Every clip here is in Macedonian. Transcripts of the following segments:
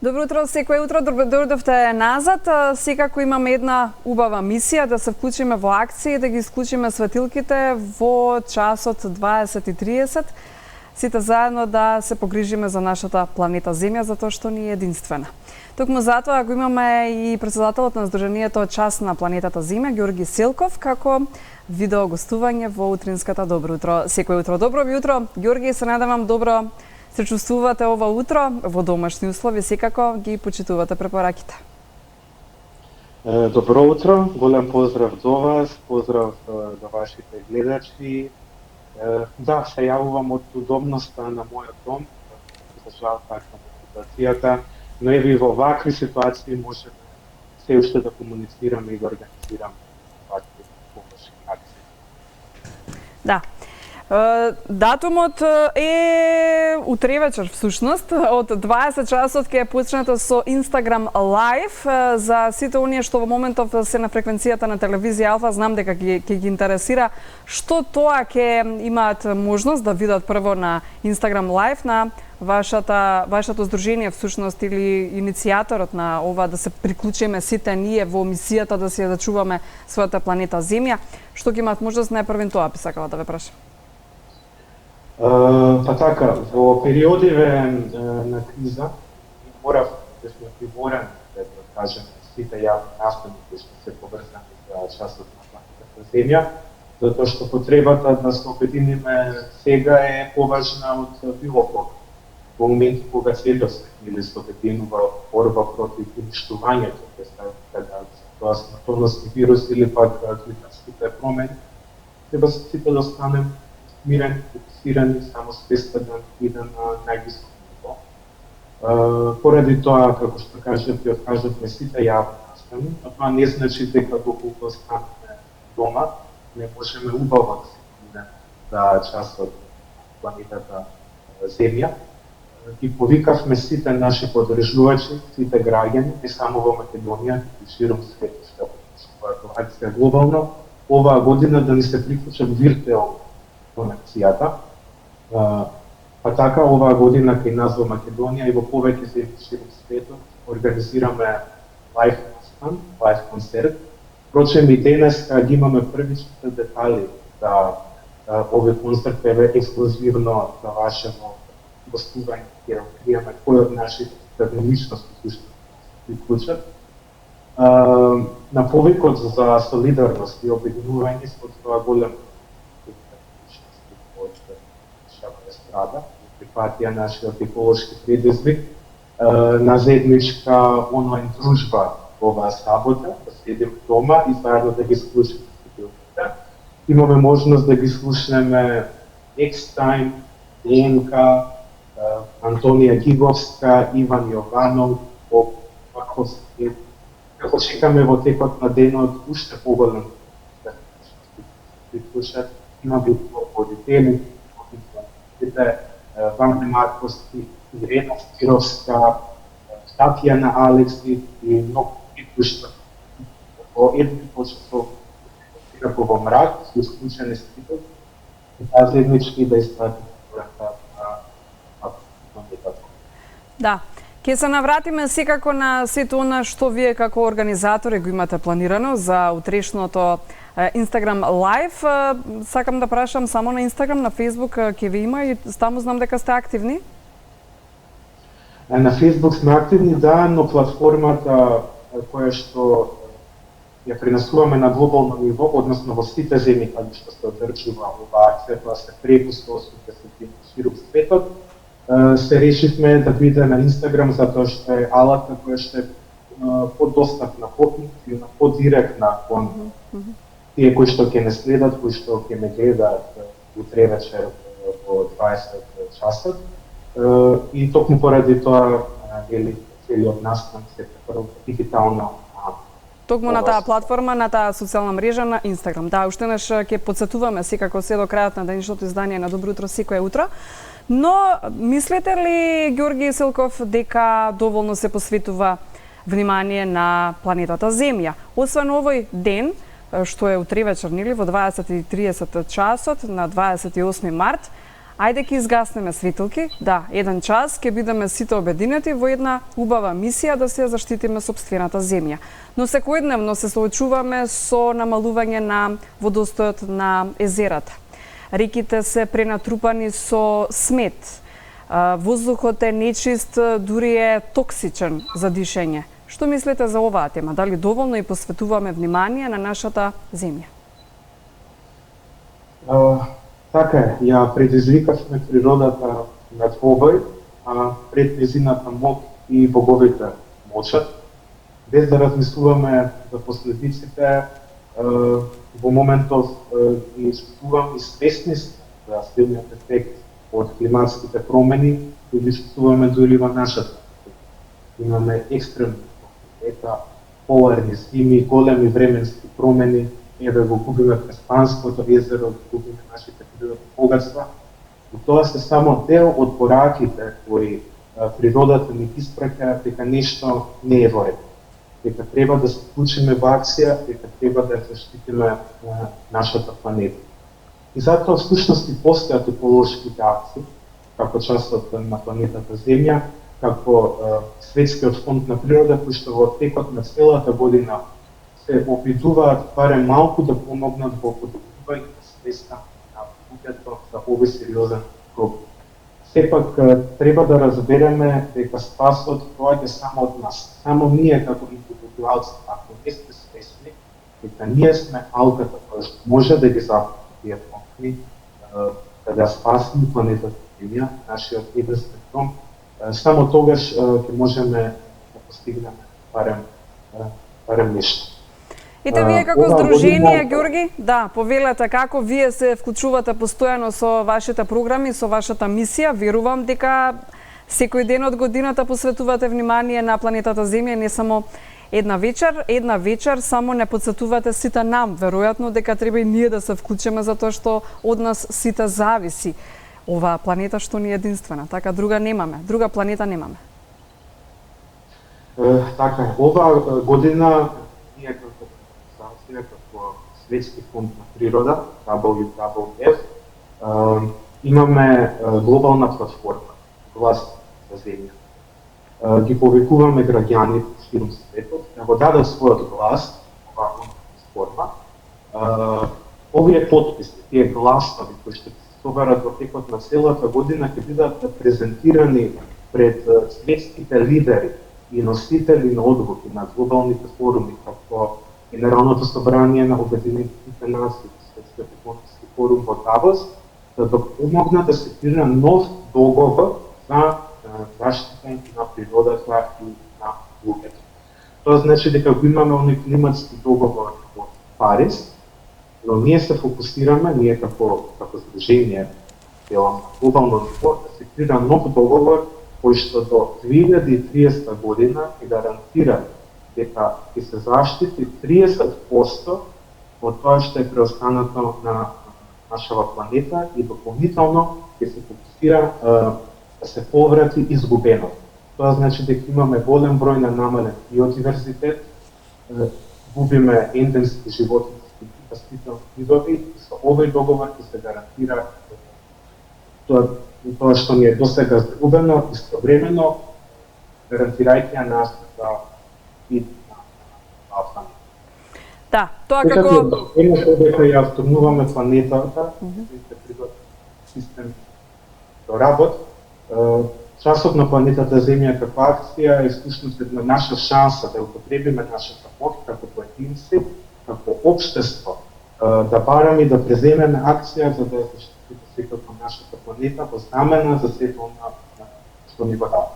Добро утро, секое утро, дојдовте назад. Секако имаме една убава мисија да се вклучиме во акција и да ги исклучиме светилките во часот 20:30. Сите заедно да се погрижиме за нашата планета Земја, затоа што ни е единствена. Токму затоа го имаме и претседателот на Сдруженијето Час на планетата Земја, Ѓорги Селков, како видео гостување во утринската Добро утро, секое утро. Добро ви утро, Ѓорги, се надевам добро се чувствувате ова утро во домашни услови, секако ги почитувате препораките. Добро утро, голем поздрав до вас, поздрав до вашите гледачи. Да, се јавувам од удобноста на мојот дом, за жал таква ситуацијата, но еви во вакви ситуации можеме се уште да комуницираме и да организираме вакви помошни акции. Да. Датумот е утре вечер, всушност, од 20 часот ќе почнете со Instagram Live за сите оние што во моментов се на фреквенцијата на телевизија Алфа, знам дека ќе ги интересира што тоа ќе имаат можност да видат прво на Instagram Live на вашето здружение всушност или иницијаторот на ова да се приклучиме сите ние во мисијата да се зачуваме својата планета Земја, што ќе имаат можност најпрвен тоа би сакала да ве прашам. Па така, во периодиве на криза морав да сме приворени да кажем сите јавни настани кои што се поврзани за часот на планетата Земја, затоа што потребата да се обединиме сега е поважна од било кога. Во моменти кога светот или се обединува борба против уништувањето, kada тоа смртоносни вируси или пак климатските промени, треба сите да останем мирен, фокусирани, самосвестен и на највисоко ниво. Поради тоа, како што кажете, откажавме сите јавни настани, а тоа не значи дека доколку останеме дома, не можеме убаво да се поминеме за часот на планетата Земја. И повикавме сите наши поддржувачи, сите граѓани, не само во Македонија, и широм светот, што е акција глобално, оваа година да ни се приклучат виртуелно во акцијата. Па така, оваа година кај нас во Македонија и во повеќе земји широм светот организираме лајв настан, лајв концерт. Впрочем, и денес ги имаме првичните детали за овој концерт е ексклузивно за вашето гостување, ќе откриеме кој од нашите личности што се приклучат. На повикот за солидарност и обединување со тоа голем страда, прифатија нашиот еколошки предизвик на заедничка онлайн дружба оваа сабота, да седим дома и заедно да ги слушаме светилките. Имаме можност да ги слушнеме X-Time, Ленка, Антонија Гиговска, Иван Јованов, Ваковски. Како чекаме во текот на денот уште поголем да се слушат, имаме водители, Ванка Марковски, Ирена Спировска, Татјана Алекси и многу други во едни почасов во мрак, со исклучени светил, и таа заеднички да испратиме пората на планетата. Да. Ке се навратиме секако на сето она што вие како организатори го имате планирано за утрешното Instagram Live. Сакам да прашам само на Instagram, на Facebook ќе ви има и таму знам дека сте активни? На Facebook сме активни, да, но платформата која што ја пренесуваме на глобално ниво, односно во сите земји каде што се одржува оваа акција, тоа се преку 180 широк светот, се решивме да биде на Instagram затоа што е алатка која што е подостапна, поинтуитивна, подиректна кон тие кои што ќе не следат, кои што ќе ме гледаат утре вечер во 20 часот. И токму поради тоа целиот настан се прво дигитално. Токму на таа платформа, на таа социјална мрежа на Instagram. Да, уште наш ќе подсетуваме секако се до крајот на денешното издание на Добро утро секое утро. Но мислите ли, Ѓорги Селков, дека доволно се посветува внимание на планетата Земја? Освен овој ден, што е утре вечер, нели, во 20:30 часот на 28 март, Ајде ќе изгаснеме светилки, да, еден час ќе бидеме сите обединети во една убава мисија да се заштитиме сопствената земја. Но секојдневно се соочуваме со намалување на водостојот на езерата. Реките се пренатрупани со смет. Воздухот е нечист, дури е токсичен за дишење. Што мислите за оваа тема? Дали доволно и посветуваме внимание на нашата земја? Така е, ја предизвикавме природата на двобој, пред незината моќ и боговите мочат, без да размислуваме за последиците. Во моментов ги чувствувам и свесни за силниот ефект од климатските промени, кои ги чувствуваме дури во нашата. Имаме екстремни поларни зими, големи временски промени, еве го губиме Преспанското езеро, го губиме нашите природни богатства. И тоа се само дел од пораките кои природата ни испраќа дека нешто не е во ред. Дека треба да се вклучиме во акција, дека треба да заштитиме нашата планета. И затоа всушност и постојат еколошките акции, како частот на планетата Земја, како Светскиот фонд на природа, кои што во текот на целата година се обидуваат барем малку да помогнат во подобрување на свеста на луѓето за овој сериозен проблем. Сепак треба да разбереме дека спасот доаѓа само од нас. Само ние како индивидуалци, ако не сте свесни, дека ние сме алката која што може да ги запали тие фондни, да ја спасиме планетата Земја, нашиот единствен дом, само тогаш ќе можеме да постигнеме барем нешто. Ете вие како здружение, Ѓорги, да, повелете како вие се вклучувате постојано со вашите програми, со вашата мисија. Верувам дека секој ден од годината посветувате внимание на планетата Земја, не само една вечер само не подсетувате сите нам, веројатно дека треба и ние да се вклучиме затоа што од нас сите зависи оваа планета што ни е единствена, така друга немаме, друга планета немаме. Така, оваа година ние како организација, како Светски фонд на природа, WWF, имаме глобална платформа, Глас за Земја. Ги повикуваме граѓани широм светот, да го дадат својот глас оваа платформа. Овие потписи, тие гласови кои што соберат во текот на целата година ќе бидат презентирани пред светските лидери и носители на одлуки на глобалните форуми, како Генералното собрание на Обединетите нации, Светскиот економски форум во Давос, да помогнат да се креира нов договор за заштита на природата и на луѓето. Тоа значи дека го имаме оној климатски договор од Париз, но ние се фокусираме, ние како здружение, делам на глобално ниво, да се креира нов договор кој што до 2030 година ќе гарантира дека ќе се заштити 30% од тоа што е преостанато на нашава планета и дополнително ќе се фокусира да се поврати изгубеното. Тоа значи дека имаме голем број на намален биодиверзитет, губиме ендемски животински и растителни видови и со овој договор ќе се гарантира тоа што ни е досега загубено, истовремено гарантирајќи ја нашата вид на планета. Да, тоа како Едното дека ја втурнуваме планетата, систем до работ, часот на планетата Земја како акција е всушност една наша шанса да употребиме нашата моќ како поединци, како општество, да бараме и да преземеме акција за да заштитиме секако нашата планета во знамена за сето она што ни го дава.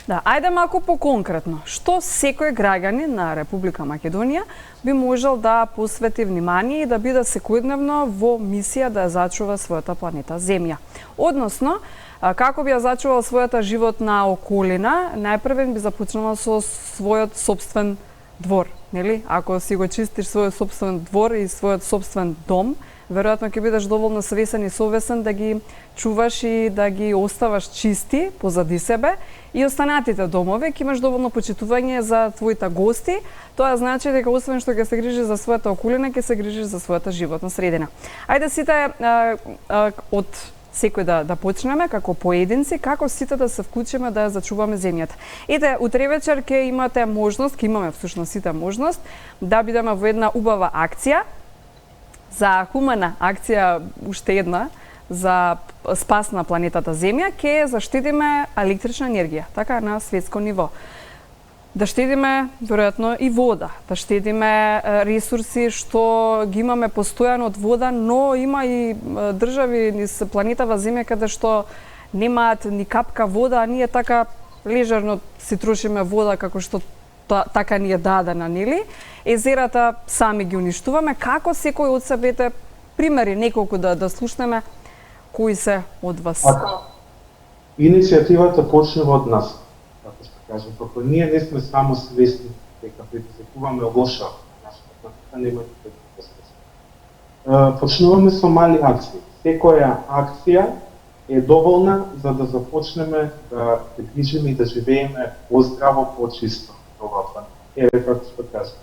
Да, ајде малку поконкретно. Што секој граѓанин на Република Македонија би можел да посвети внимание и да биде секојдневно во мисија да ја зачува својата планета Земја? Односно, како би ја зачувал својата животна околина, најпрвен би започнала со својот собствен двор, нели? Ако си го чистиш својот собствен двор и својот собствен дом, веројатно ќе бидеш доволно свесен и совесен да ги чуваш и да ги оставаш чисти позади себе и останатите домови, ќе имаш доволно почитување за твоите гости. Тоа значи дека освен што ќе се грижиш за својата околина, ќе се грижиш за својата животна средина. Ајде сите од секој да почнеме како поединци, како сите да се вклучиме да ја зачуваме земјата. Ете, утре вечер ќе имате можност, ќе имаме всушност сите можност да бидеме во една убава акција, за хумана акција, уште една, за спас на планетата Земја, ќе заштедиме електрична енергија, така на светско ниво. Да штедиме, веројатно, и вода, да штедиме ресурси што ги имаме постојано од вода, но има и држави низ планетава Земја каде што немаат ни капка вода, а ние така лежерно си трошиме вода како што така ни е дадена, нели? Езерата сами ги уништуваме. Како секој од себе примери неколку да слушнеме, кои се од вас? Иницијативата почнува од нас. Кажем, како ние не сме само свесни дека предизвикуваме лоша на нашата планета, нема никаква свест. Почнуваме со мали акции. Секоја акција е доволна за да започнеме да се грижиме и да живееме поздраво, почисто на оваа планета. Еве како што кажам.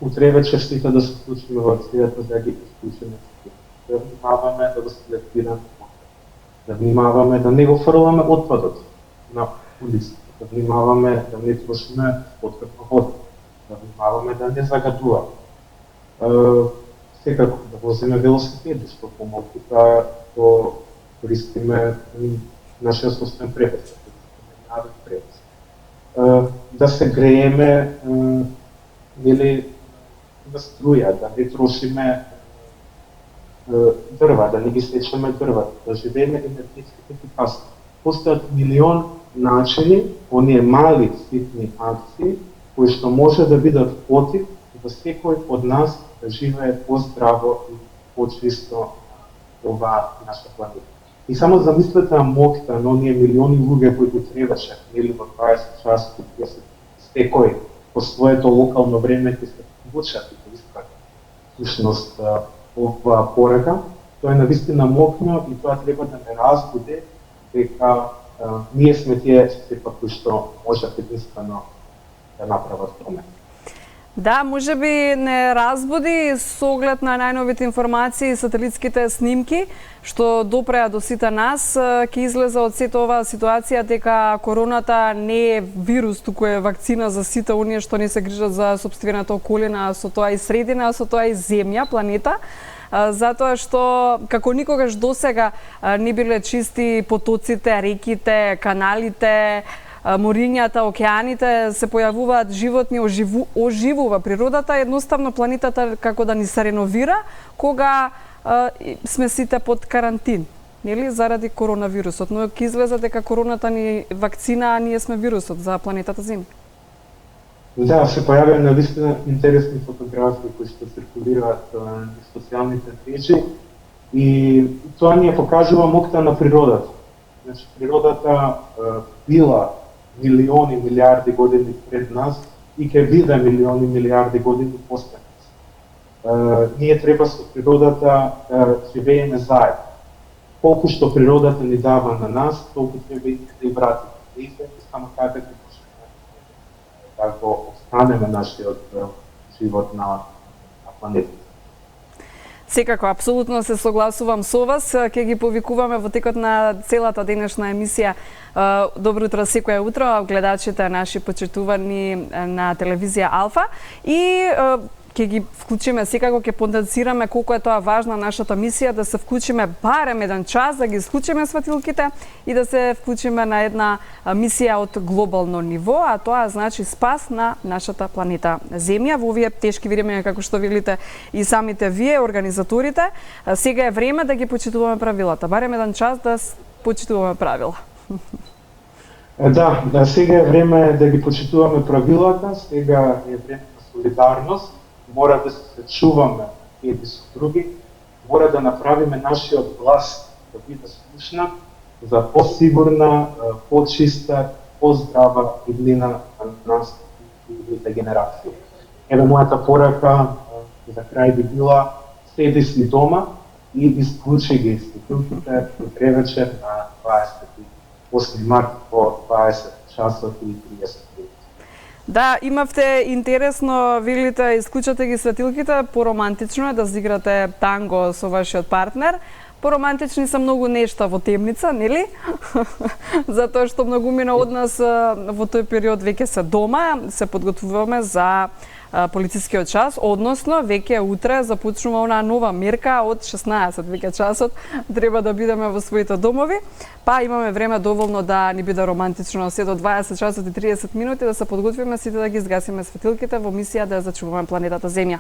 Утре вечер сите да се вклучиме во акцијата да ги исклучиме. Да внимаваме да го селектираме, да внимаваме да не го фрламе отпадот на улицата. Да внимаваме да не трошиме открпна вода, да внимаваме да не загадуваме. Секако да возиме велосипеди, што помалку да користиме нашиот собствен превоз, да се грееме или да струја, да не трошиме дрва, да не ги сечеме дрва, да живееме енергетски ефикасно. Постојат милион начини, оние мали, ситни акции, кои што може да бидат потик за секој од нас да живее поздраво и почисто оваа наша планета. И само замислете моќта на оние милиони луѓе кои требаше, или во 20 часот, секој по своето локално време ќе се вклучат и ќе искат всушност оваа порака, тоа е навистина мокно и тоа треба да не разбуде дека ние сме тие сепак кои што можат единствено да направат промена. Да, можеби не разбуди со оглед на најновите информации и сателитските снимки што допреа до сите нас, ќе излезе од сета оваа ситуација дека короната не е вирус, туку е вакцина за сите оние што не се грижат за сопствената околина, со тоа и средина, со тоа и земја, планета. Затоа што како никогаш досега не биле чисти потоците, реките, каналите, морињата, океаните, се појавуваат животни, оживува природата, едноставно планетата како да ни се реновира кога сме сите под карантин, нели, заради коронавирусот, но ќе излезе дека короната ни вакцина, а ние сме вирусот за планетата Земја. Да, се појавија навистина интересни фотографии кои што циркулираат на социјалните мрежи и тоа ни покажува моќта на природата. Значи, природата била милиони, милиарди години пред нас и ќе биде милиони, милиарди години после нас. Ние треба со природата живееме заедно. Колку што природата ни дава на нас, толку треба и да и вратиме. И само така да го останеме нашиот живот на планетата. Секако, апсолутно се согласувам со вас. Ќе ги повикуваме во текот на целата денешна емисија Добро утро секоја утро, гледачите наши почитувани на телевизија Алфа и ќе ги вклучиме, секако ќе потенцираме колку е тоа важна нашата мисија, да се вклучиме барем еден час, да ги исклучиме светилките и да се вклучиме на една мисија од глобално ниво, а тоа значи спас на нашата планета Земја во овие тешки времиња, како што велите и самите вие, организаторите. Сега е време да ги почитуваме правилата, барем еден час да почитуваме правила. Да, сега е време да ги почитуваме правилата, сега е време на солидарност. Мора да се чуваме едни со други, мора да направиме нашиот глас да биде слушнат за по-сигурна, по-чиста, по-здрава иднина на нас и другите генерации. Еве мојата порака за крај би била: седи си дома и исклучи ги светилките утре вечер на 28 март во 20 часот и 30 минути. Да, имавте интересно, велите, исклучате ги светилките, поромантично е да зиграте танго со вашиот партнер, Поромантични се многу нешта во темница, нели? Затоа што многумина од нас во тој период веќе се дома, се подготвуваме за полицискиот час, односно веќе утре започнува онаа нова мерка од 16 веќе часот, треба да бидеме во своите домови, па имаме време доволно да ни биде романтично се до 20 часот и 30 минути да се подготвиме сите да ги изгасиме светилките во мисија да ја зачуваме планетата Земја.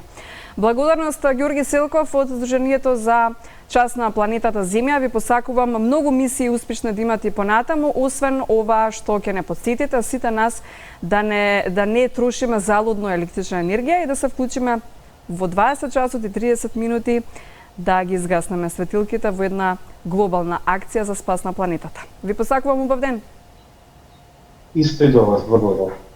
Благодарност Ѓорги Селков од Сдруженијето за час на планетата Земја. Ви посакувам многу мисии успешно да имате понатаму, освен ова што ќе не подсетите сите нас да не трошиме залудно електрична енергија и да се вклучиме во 20 часот и 30 минути да ги изгаснеме светилките во една глобална акција за спас на планетата. Ви посакувам убав ден. Исто и до вас, благодарам.